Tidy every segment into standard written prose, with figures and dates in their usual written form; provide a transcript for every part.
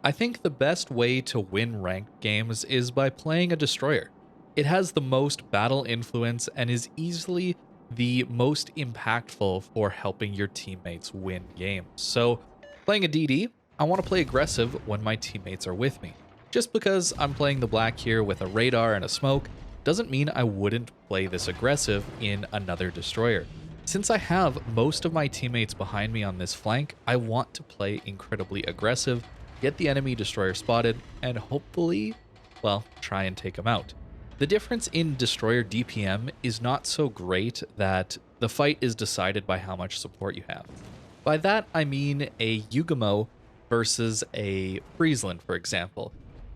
I think the best way to win ranked games is by playing a destroyer. It has the most battle influence and is easily the most impactful for helping your teammates win games. So, playing a DD, I want to play aggressive when my teammates are with me. Just because I'm playing the black here with a radar and a smoke doesn't mean I wouldn't play this aggressive in another destroyer. Since I have most of my teammates behind me on this flank, I want to play incredibly aggressive, get the enemy destroyer spotted, and hopefully, well, try and take him out. The difference in destroyer DPM is not so great that the fight is decided by how much support you have. By that, I mean a Unicum versus a Friesland, for example.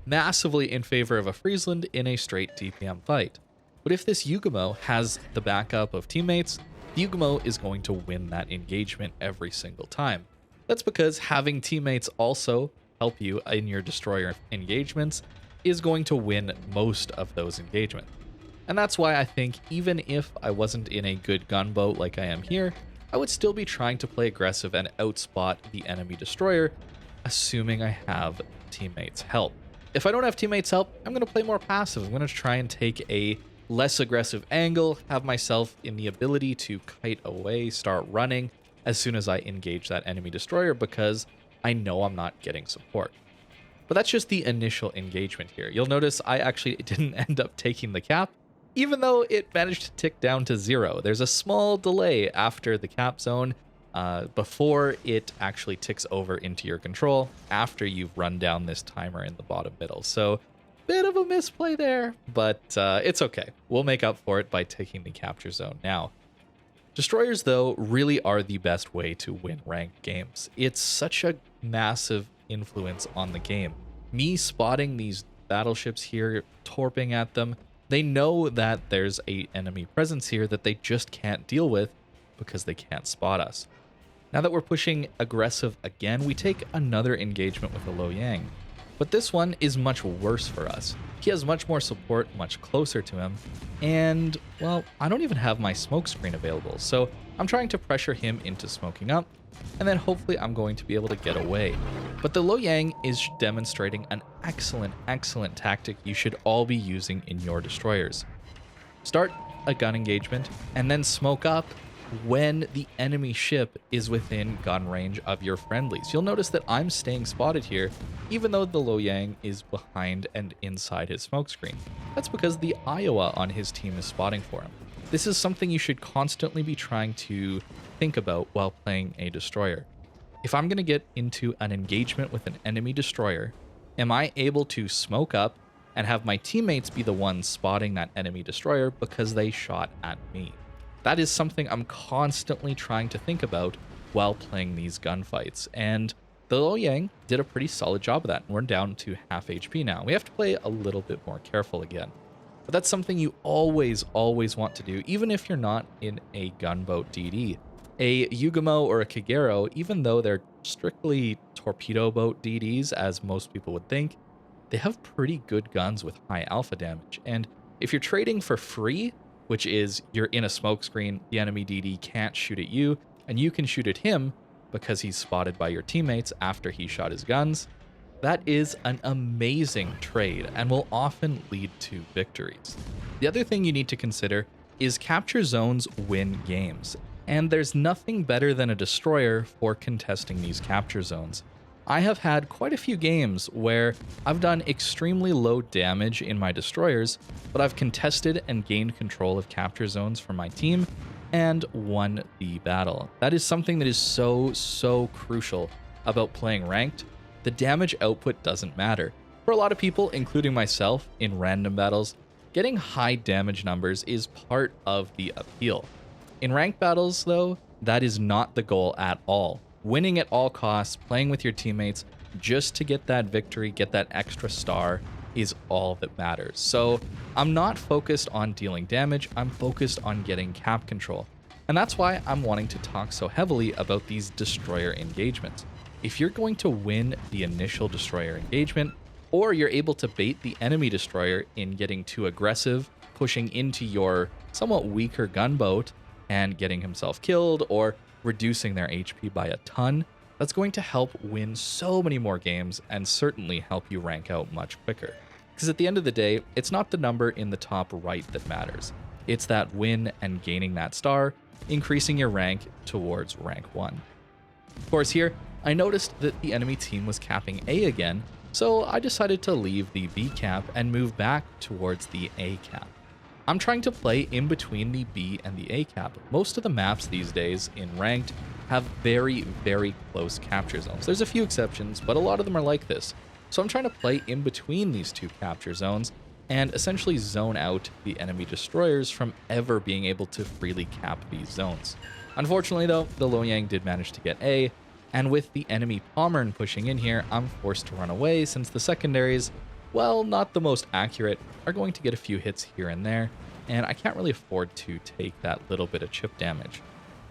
Massively in favor of a Friesland in a straight DPM fight. But if this Unicum has the backup of teammates, the Unicum is going to win that engagement every single time. That's because having teammates also help you in your destroyer engagements is going to win most of those engagements. And that's why I think even if I wasn't in a good gunboat like I am here, I would still be trying to play aggressive and outspot the enemy destroyer, assuming I have teammates help. If I don't have teammates help, I'm going to play more passive. I'm going to try and take a less aggressive angle, have myself in the ability to kite away, start running as soon as I engage that enemy destroyer because I know I'm not getting support. But that's just the initial engagement here. You'll notice I actually didn't end up taking the cap, even though it managed to tick down to 0. There's a small delay after the cap zone before it actually ticks over into your control after you've run down this timer in the bottom middle. So bit of a misplay there, but it's okay. We'll make up for it by taking the capture zone now. Destroyers, though, really are the best way to win ranked games. It's such a massive influence on the game. Me spotting these battleships here, torping at them, they know that there's a enemy presence here that they just can't deal with because they can't spot us. Now that we're pushing aggressive again, we take another engagement with the Lo Yang. But this one is much worse for us. He has much more support much closer to him, and, well, I don't even have my smoke screen available, so I'm trying to pressure him into smoking up, and then hopefully I'm going to be able to get away. But the Lo Yang is demonstrating an excellent tactic you should all be using in your destroyers. Start a gun engagement, and then smoke up when the enemy ship is within gun range of your friendlies. You'll notice that I'm staying spotted here, even though the Lo Yang is behind and inside his smokescreen. That's because the Iowa on his team is spotting for him. This is something you should constantly be trying to think about while playing a destroyer. If I'm going to get into an engagement with an enemy destroyer, am I able to smoke up and have my teammates be the ones spotting that enemy destroyer because they shot at me? That is something I'm constantly trying to think about while playing these gunfights, and the Lo Yang did a pretty solid job of that. We're down to half HP now. We have to play a little bit more careful again. But that's something you always want to do, even if you're not in a gunboat DD. A Unicum or a Kagero, even though they're strictly torpedo boat DDs, as most people would think, they have pretty good guns with high alpha damage. And if you're trading for free, which is you're in a smoke screen, the enemy DD can't shoot at you, and you can shoot at him because he's spotted by your teammates after he shot his guns, that is an amazing trade and will often lead to victories. The other thing you need to consider is capture zones win games, and there's nothing better than a destroyer for contesting these capture zones. I have had quite a few games where I've done extremely low damage in my destroyers, but I've contested and gained control of capture zones for my team and won the battle. That is something that is so crucial about playing ranked. The damage output doesn't matter. For a lot of people, including myself, in random battles, getting high damage numbers is part of the appeal. In ranked battles, though, that is not the goal at all. Winning at all costs, playing with your teammates just to get that victory, get that extra star, is all that matters. So I'm not focused on dealing damage, I'm focused on getting cap control. And that's why I'm wanting to talk so heavily about these destroyer engagements. If you're going to win the initial destroyer engagement, or you're able to bait the enemy destroyer in getting too aggressive, pushing into your somewhat weaker gunboat and getting himself killed, or reducing their HP by a ton, That's going to help win so many more games and certainly help you rank out much quicker. Because at the end of the day, it's not the number in the top right that matters. It's that win and gaining that star, increasing your rank towards rank 1. Of course here, I noticed that the enemy team was capping A again, so I decided to leave the B cap and move back towards the A cap. I'm trying to play in between the B and the A cap. Most of the maps these days in ranked have very, very close capture zones. There's a few exceptions, but a lot of them are like this. So I'm trying to play in between these two capture zones and essentially zone out the enemy destroyers from ever being able to freely cap these zones. Unfortunately though, the Loyang did manage to get A, and with the enemy Pommern pushing in here, I'm forced to run away since the secondaries, well, not the most accurate, are going to get a few hits here and there, and I can't really afford to take that little bit of chip damage.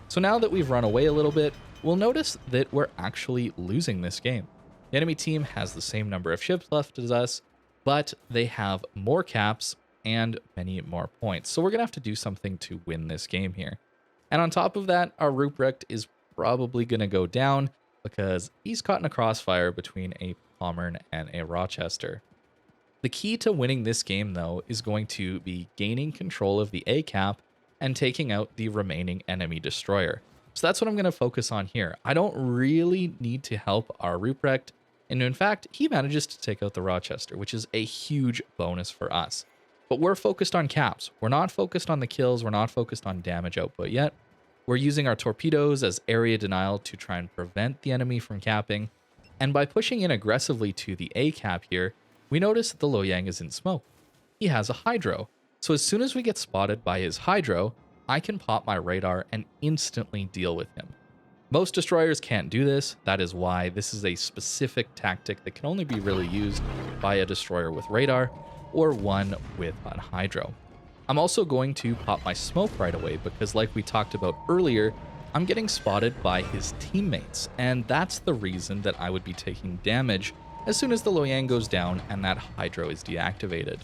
So now that we've run away a little bit, we'll notice that we're actually losing this game. The enemy team has the same number of ships left as us, but they have more caps and many more points. So we're going to have to do something to win this game here. And on top of that, our Ruprecht is probably going to go down because he's caught in a crossfire between a Pommern and a Rochester. The key to winning this game, though, is going to be gaining control of the A cap and taking out the remaining enemy destroyer. So that's what I'm going to focus on here. I don't really need to help our Ruprecht, and in fact, he manages to take out the Rochester, which is a huge bonus for us. But we're focused on caps. We're not focused on the kills. We're not focused on damage output yet. We're using our torpedoes as area denial to try and prevent the enemy from capping. And by pushing in aggressively to the A cap here, we notice that the Loyang is in smoke. He has a hydro. So as soon as we get spotted by his hydro, I can pop my radar and instantly deal with him. Most destroyers can't do this. That is why this is a specific tactic that can only be really used by a destroyer with radar or one with a hydro. I'm also going to pop my smoke right away because like we talked about earlier, I'm getting spotted by his teammates, and that's the reason that I would be taking damage as soon as the Loyang goes down and that hydro is deactivated.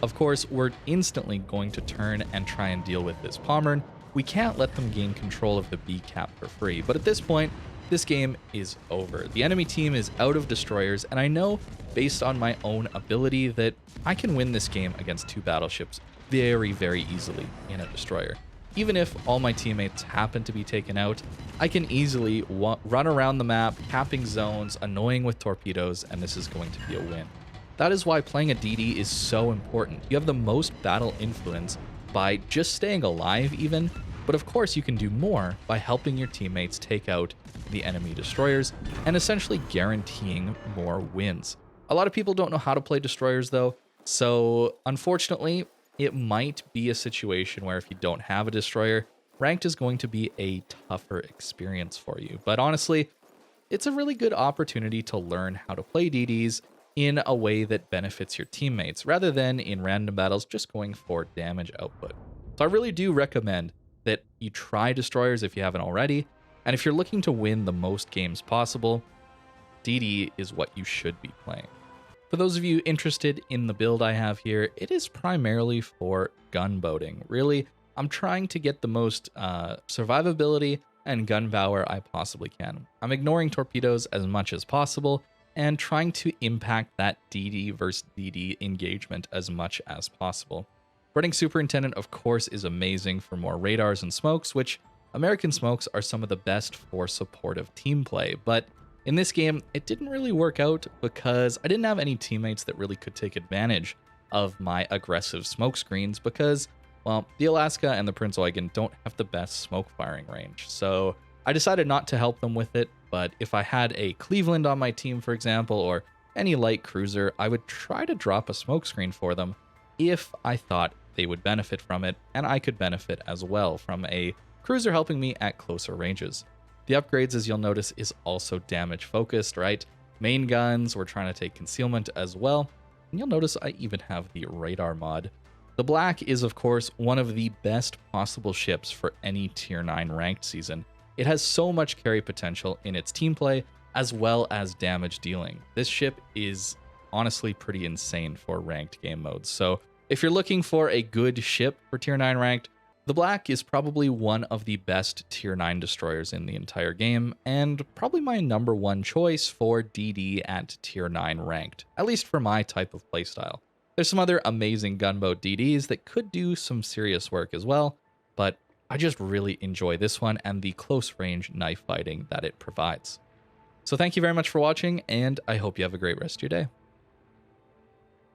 Of course, we're instantly going to turn and try and deal with this Pommern. We can't let them gain control of the B cap for free, but at this point, this game is over. The enemy team is out of destroyers, and I know based on my own ability that I can win this game against two battleships very, very easily in a destroyer. Even if all my teammates happen to be taken out, I can easily run around the map, capping zones, annoying with torpedoes, and this is going to be a win. That is why playing a DD is so important. You have the most battle influence by just staying alive even, but of course you can do more by helping your teammates take out the enemy destroyers and essentially guaranteeing more wins. A lot of people don't know how to play destroyers though, so unfortunately it might be a situation where if you don't have a destroyer, ranked is going to be a tougher experience for you. But honestly, it's a really good opportunity to learn how to play DDs in a way that benefits your teammates, rather than in random battles just going for damage output. So I really do recommend that you try destroyers if you haven't already, and if you're looking to win the most games possible, DD is what you should be playing. For those of you interested in the build I have here, it is primarily for gunboating. Really, I'm trying to get the most survivability and gun power I possibly can. I'm ignoring torpedoes as much as possible, and trying to impact that DD versus DD engagement as much as possible. Running Superintendent, of course, is amazing for more radars and smokes, which American smokes are some of the best for supportive team play, but in this game, it didn't really work out because I didn't have any teammates that really could take advantage of my aggressive smoke screens because, well, the Alaska and the Prince Eugen don't have the best smoke firing range, so I decided not to help them with it. But if I had a Cleveland on my team, for example, or any light cruiser, I would try to drop a smokescreen for them if I thought they would benefit from it, and I could benefit as well from a cruiser helping me at closer ranges. The upgrades, as you'll notice, is also damage focused, right? Main guns, we're trying to take concealment as well, and you'll notice I even have the radar mod. The Black is, of course, one of the best possible ships for any Tier 9 ranked season. It has so much carry potential in its team play as well as damage dealing. This ship is honestly pretty insane for ranked game modes. So if you're looking for a good ship for Tier 9 ranked, The Black is probably one of the best tier 9 destroyers in the entire game, and probably my number one choice for DD at tier 9 ranked, at least for my type of playstyle. There's some other amazing gunboat DDs that could do some serious work as well, but I just really enjoy this one and the close range knife fighting that it provides. So thank you very much for watching, and I hope you have a great rest of your day.